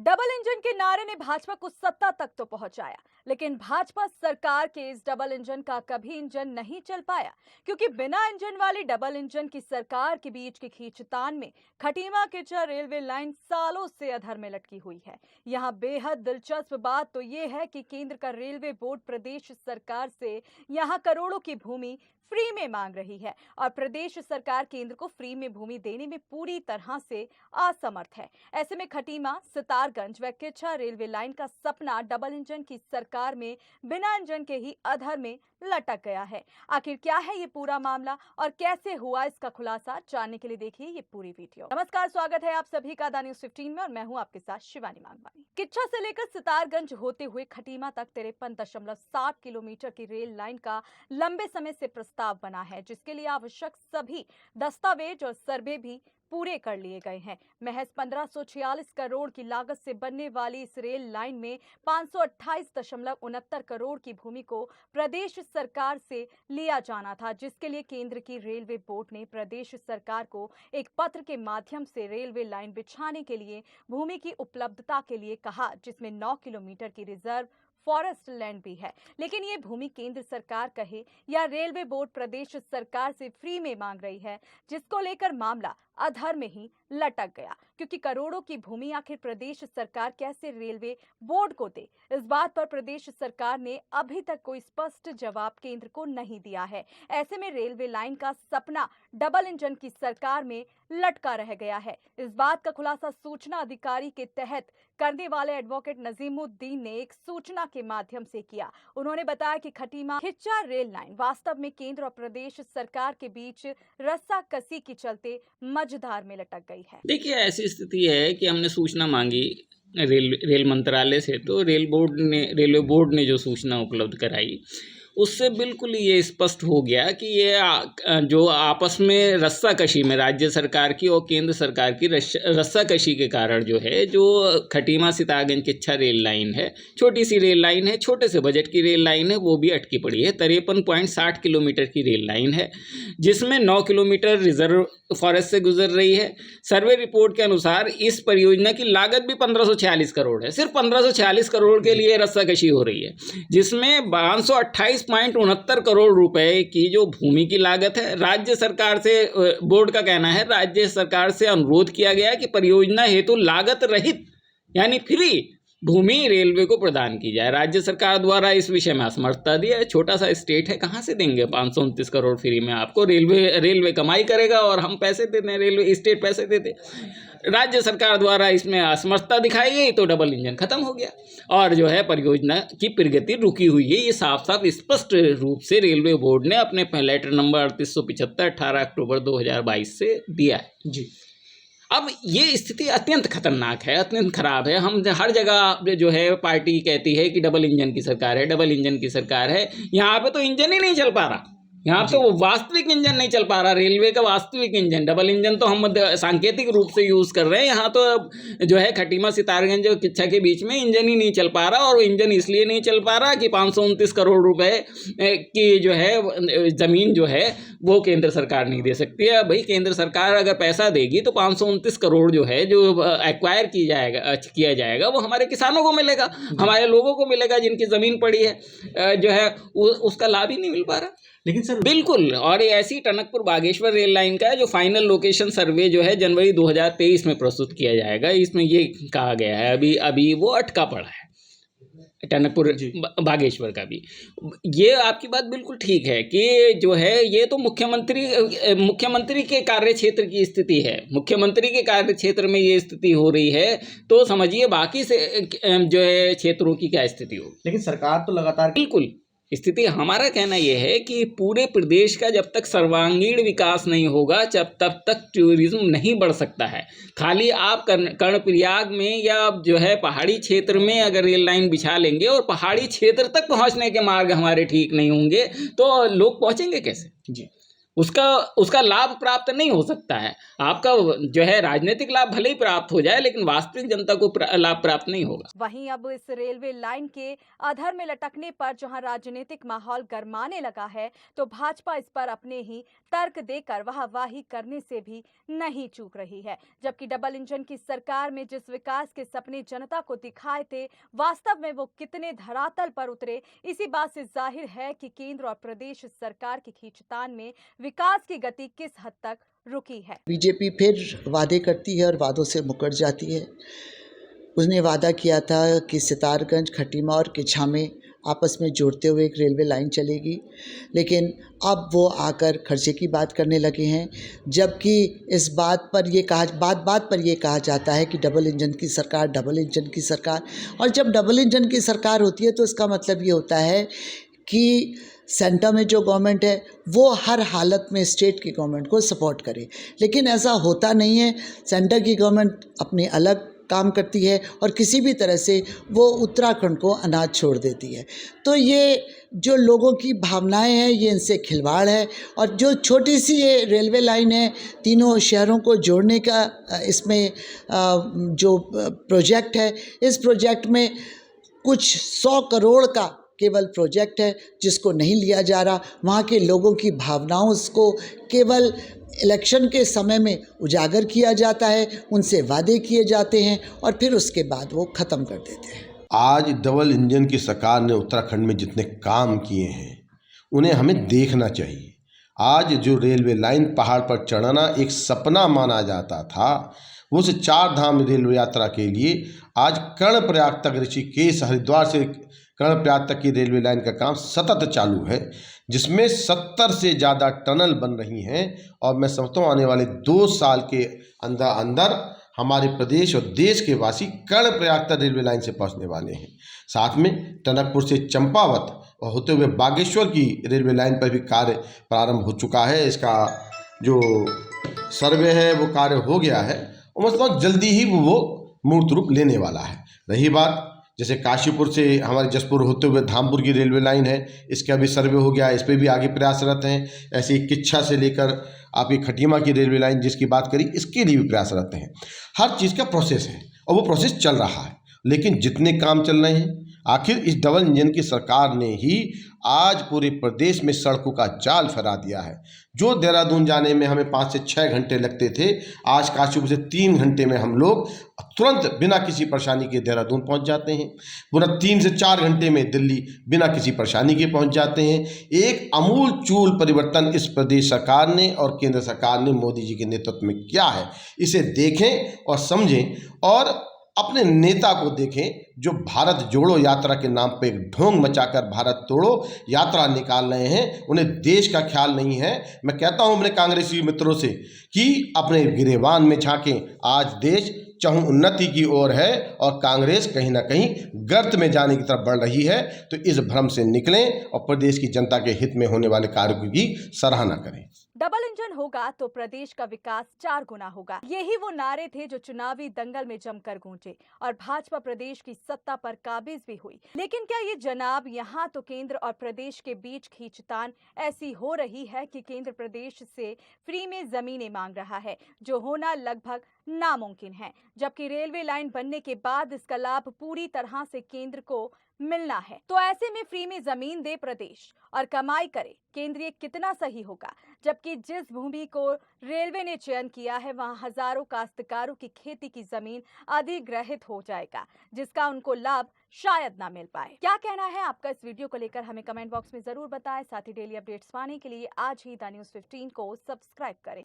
Double engine के नारे ने भाजपा को सत्ता तक तो पहुंचाया, लेकिन भाजपा सरकार के इस डबल इंजन का कभी इंजन नहीं चल पाया, क्योंकि बिना इंजन वाली डबल इंजन की सरकार के बीच की खींचतान में खटीमा किच्चा रेलवे लाइन सालों से अधर में लटकी हुई है। यहां बेहद दिलचस्प बात तो ये है कि केंद्र का रेलवे बोर्ड प्रदेश सरकार से यहां करोड़ों की भूमि फ्री में मांग रही है और प्रदेश सरकार केंद्र को फ्री में भूमि देने में पूरी तरह से असमर्थ है। ऐसे में खटीमा, सितारगंज व किच्चा रेलवे लाइन का सपना डबल इंजन की सरकार में बिना इंजन के ही अधर में लटक गया है। आखिर क्या है ये पूरा मामला और कैसे हुआ, इसका खुलासा जानने के लिए देखिए ये पूरी वीडियो। नमस्कार, स्वागत है आप सभी का द न्यूज़ 15 में और मैं हूं आपके साथ शिवानी मांगवानी। किच्चा से लेकर सितारगंज होते हुए खटीमा तक 53.7 किलोमीटर की रेल लाइन का लंबे समय से प्रस्ताव बना है, जिसके लिए आवश्यक सभी दस्तावेज और सर्वे भी पूरे कर लिए गए हैं। महज 1546 करोड़ की लागत से बनने वाली इस रेल लाइन में 528.69 करोड़ की भूमि को प्रदेश सरकार से लिया जाना था, जिसके लिए केंद्र की रेलवे बोर्ड ने प्रदेश सरकार को एक पत्र के माध्यम से रेलवे लाइन बिछाने के लिए भूमि की उपलब्धता के लिए कहा, जिसमें 9 किलोमीटर की रिजर्व फॉरेस्ट लैंड भी है। लेकिन ये भूमि केंद्र सरकार कहे या रेलवे बोर्ड प्रदेश सरकार से फ्री में मांग रही है, जिसको लेकर मामला अधर में ही लटक गया, क्योंकि करोड़ों की भूमि आखिर प्रदेश सरकार कैसे रेलवे बोर्ड को दे, इस बात पर प्रदेश सरकार ने अभी तक कोई स्पष्ट जवाब केंद्र को नहीं दिया है। ऐसे में रेलवे लाइन का सपना डबल इंजन की सरकार में लटका रह गया है। इस बात का खुलासा सूचना अधिकारी के तहत करने वाले एडवोकेट नजीमुद्दीन ने एक सूचना के माध्यम से किया। उन्होंने बताया कि खटीमा किच्चा रेल लाइन वास्तव में केंद्र और प्रदेश सरकार के बीच रस्साकसी के चलते मझधार में लटक गई है। देखिए, ऐसी स्थिति है कि हमने सूचना मांगी रेल मंत्रालय से, तो रेलवे बोर्ड ने जो सूचना उपलब्ध कराई उससे बिल्कुल ये स्पष्ट हो गया कि ये जो आपस में रस्साकशी में राज्य सरकार की और केंद्र सरकार की रस्साकशी के कारण जो है, जो खटीमा सितारगंज किच्चा रेल लाइन है, छोटी सी रेल लाइन है, छोटे से बजट की रेल लाइन है, वो भी अटकी पड़ी है। 53.60 किलोमीटर की रेल लाइन है, जिसमें 9 किलोमीटर रिजर्व फॉरेस्ट से गुजर रही है। सर्वे रिपोर्ट के अनुसार इस परियोजना की लागत भी 1546 करोड़ है। सिर्फ 1546 करोड़ के लिए रस्साकशी हो रही है, जिसमें 528.69 करोड़ रुपए की जो भूमि की लागत है। राज्य सरकार से, बोर्ड का कहना है, राज्य सरकार से अनुरोध किया गया कि परियोजना हेतु लागत रहित यानी फ्री भूमि रेलवे को प्रदान की जाए। राज्य सरकार द्वारा इस विषय में असमर्थता दी है। छोटा सा स्टेट है, कहाँ से देंगे 529 करोड़ फ्री में आपको? रेलवे कमाई करेगा और हम पैसे देते हैं, रेलवे स्टेट पैसे देते। राज्य सरकार द्वारा इसमें असमर्थता दिखाई गई तो डबल इंजन खत्म हो गया और जो है परियोजना की प्रगति रुकी हुई है। ये साफ साफ स्पष्ट रूप से रेलवे बोर्ड ने अपने लेटर नंबर 3875 18 अक्टूबर 2022 से दिया है जी। अब ये स्थिति अत्यंत खतरनाक है, अत्यंत खराब है। हम हर जगह जो है पार्टी कहती है कि डबल इंजन की सरकार है, डबल इंजन की सरकार है। यहाँ पे तो इंजन ही नहीं चल पा रहा, यहाँ तो वास्तविक इंजन नहीं चल पा रहा, रेलवे का वास्तविक इंजन। डबल इंजन तो हम सांकेतिक रूप से यूज़ कर रहे हैं। यहाँ तो जो है खटीमा सितारगंज और किच्चा के बीच में इंजन ही नहीं चल पा रहा, और इंजन इसलिए नहीं चल पा रहा कि 529 करोड़ रुपए की जो है ज़मीन जो है वो केंद्र सरकार नहीं दे सकती है। भाई, केंद्र सरकार अगर पैसा देगी तो 529 करोड़ जो है जो एक्वायर किया जाएगा वो हमारे किसानों को मिलेगा, हमारे लोगों को मिलेगा जिनकी ज़मीन पड़ी है, जो है उसका लाभ ही नहीं मिल पा रहा। लेकिन सर बिल्कुल, और ऐसी टनकपुर बागेश्वर रेल लाइन का जो फाइनल लोकेशन सर्वे जो है जनवरी 2023 में प्रस्तुत किया जाएगा। इसमें ये कहा गया है अभी वो अटका पड़ा है, टनकपुर बागेश्वर का भी। ये आपकी बात बिल्कुल ठीक है कि जो है ये तो मुख्यमंत्री के कार्य क्षेत्र की स्थिति है। मुख्यमंत्री के कार्य क्षेत्र में ये स्थिति हो रही है, तो समझिए बाकी से जो है क्षेत्रों की क्या स्थिति होगी। लेकिन सरकार तो लगातार बिल्कुल स्थिति, हमारा कहना यह है कि पूरे प्रदेश का जब तक सर्वांगीण विकास नहीं होगा तब तक टूरिज्म नहीं बढ़ सकता है। खाली आप कर्णप्रयाग में या जो है पहाड़ी क्षेत्र में अगर रेल लाइन बिछा लेंगे और पहाड़ी क्षेत्र तक पहुंचने के मार्ग हमारे ठीक नहीं होंगे तो लोग पहुंचेंगे कैसे जी? उसका लाभ प्राप्त नहीं हो सकता है। आपका जो है राजनीतिक लाभ भले ही प्राप्त हो जाए, लेकिन वास्तविक जनता को लाभ प्राप्त नहीं होगा। वहीं अब इस रेलवे लाइन के अधर में लटकने पर जहां राजनीतिक माहौल गरमाने लगा है, तो भाजपा इस पर अपने ही तर्क देकर वाहवाही करने से भी नहीं चूक रही है। जबकि डबल इंजन की सरकार में जिस विकास के सपने जनता को दिखाए थे, वास्तव में वो कितने धरातल पर उतरे, इसी बात से जाहिर है कि केंद्र और प्रदेश सरकार की खींचतान में विकास की गति किस हद तक रुकी है। बीजेपी फिर वादे करती है और वादों से मुकर जाती है। उसने वादा किया था कि सितारगंज, खटीमा और किच्छा में आपस में जोड़ते हुए एक रेलवे लाइन चलेगी, लेकिन अब वो आकर खर्चे की बात करने लगे हैं। जबकि इस बात पर ये कहा जाता है कि डबल इंजन की सरकार। और जब डबल इंजन की सरकार होती है तो इसका मतलब ये होता है कि सेंटर में जो गवर्नमेंट है वो हर हालत में स्टेट की गवर्नमेंट को सपोर्ट करे, लेकिन ऐसा होता नहीं है। सेंटर की गवर्नमेंट अपनी अलग काम करती है और किसी भी तरह से वो उत्तराखंड को अनाज छोड़ देती है। तो ये जो लोगों की भावनाएं हैं, ये इनसे खिलवाड़ है। और जो छोटी सी ये रेलवे लाइन है, तीनों शहरों को जोड़ने का इसमें जो प्रोजेक्ट है, इस प्रोजेक्ट में कुछ 100 करोड़ का केवल प्रोजेक्ट है जिसको नहीं लिया जा रहा। वहाँ के लोगों की भावनाओं को केवल इलेक्शन के समय में उजागर किया जाता है, उनसे वादे किए जाते हैं और फिर उसके बाद वो ख़त्म कर देते हैं। आज डबल इंजन की सरकार ने उत्तराखंड में जितने काम किए हैं उन्हें हमें देखना चाहिए। आज जो रेलवे लाइन पहाड़ पर चढ़ाना एक सपना माना जाता था, वो से 4 धाम रेलवे यात्रा के लिए आज कर्णप्रयाग तक, ऋषिकेश हरिद्वार से कर्णप्रयाग तक की रेलवे लाइन का काम सतत चालू है, जिसमें 70 से ज़्यादा टनल बन रही हैं। और मैं समझता हूँ आने वाले 2 साल के अंदर हमारे प्रदेश और देश के वासी कर्णप्रयाग तक रेलवे लाइन से पहुँचने वाले हैं। साथ में टनकपुर से चंपावत और होते हुए बागेश्वर की रेलवे लाइन पर भी कार्य प्रारंभ हो चुका है। इसका जो सर्वे है वो कार्य हो गया है और मतलब जल्दी ही वो मूर्त रूप लेने वाला है। रही बात जैसे काशीपुर से हमारे जसपुर होते हुए धामपुर की रेलवे लाइन है, इसका भी सर्वे हो गया, इस पर भी आगे प्रयासरत हैं। ऐसे ही किच्छा से लेकर आपकी खटीमा की रेलवे लाइन जिसकी बात करी, इसके लिए भी प्रयासरत हैं। हर चीज़ का प्रोसेस है और वो प्रोसेस चल रहा है, लेकिन जितने काम चल रहे हैं, आखिर इस डबल इंजन की सरकार ने ही आज पूरे प्रदेश में सड़कों का जाल फैला दिया है। जो देहरादून जाने में हमें 5 से 6 घंटे लगते थे, आज काशीपुर से 3 घंटे में हम लोग तुरंत बिना किसी परेशानी के देहरादून पहुंच जाते हैं। पूरा 3 से 4 घंटे में दिल्ली बिना किसी परेशानी के पहुंच जाते हैं। एक अमूल चूल परिवर्तन इस प्रदेश सरकार ने और केंद्र सरकार ने मोदी जी के नेतृत्व में किया है। इसे देखें और समझें और अपने नेता को देखें जो भारत जोड़ो यात्रा के नाम पे एक ढोंग मचाकर भारत तोड़ो यात्रा निकाल रहे हैं। उन्हें देश का ख्याल नहीं है। मैं कहता हूं अपने कांग्रेसी मित्रों से कि अपने गिरेबान में झांकें। आज देश चाहूँ उन्नति की ओर है और कांग्रेस कहीं ना कहीं गर्त में जाने की तरफ बढ़ रही है। तो इस भ्रम से निकलें और प्रदेश की जनता के हित में होने वाले कार्यों की सराहना करें। डबल इंजन होगा तो प्रदेश का विकास 4 गुना होगा। यही वो नारे थे जो चुनावी दंगल में जमकर गूंजे और भाजपा प्रदेश की सत्ता पर काबिज भी हुई। लेकिन क्या ये जनाब यहाँ तो केंद्र और प्रदेश के बीच खींचतान ऐसी हो रही है कि केंद्र प्रदेश से फ्री में जमीनें मांग रहा है, जो होना लगभग नामुमकिन है। जबकि रेलवे लाइन बनने के बाद इसका लाभ पूरी तरह से केंद्र को मिलना है। तो ऐसे में फ्री में जमीन दे प्रदेश और कमाई करे केंद्र, ये कितना सही होगा? जबकि जिस भूमि को रेलवे ने चयन किया है वहां हजारों काश्तकारों की खेती की जमीन अधिग्रहित हो जाएगा, जिसका उनको लाभ शायद ना मिल पाए। क्या कहना है आपका इस वीडियो को लेकर हमें कमेंट बॉक्स में जरूर बताएं। साथ ही डेली अपडेट्स पाने के लिए आज ही द न्यूज़ 15 को सब्सक्राइब करें।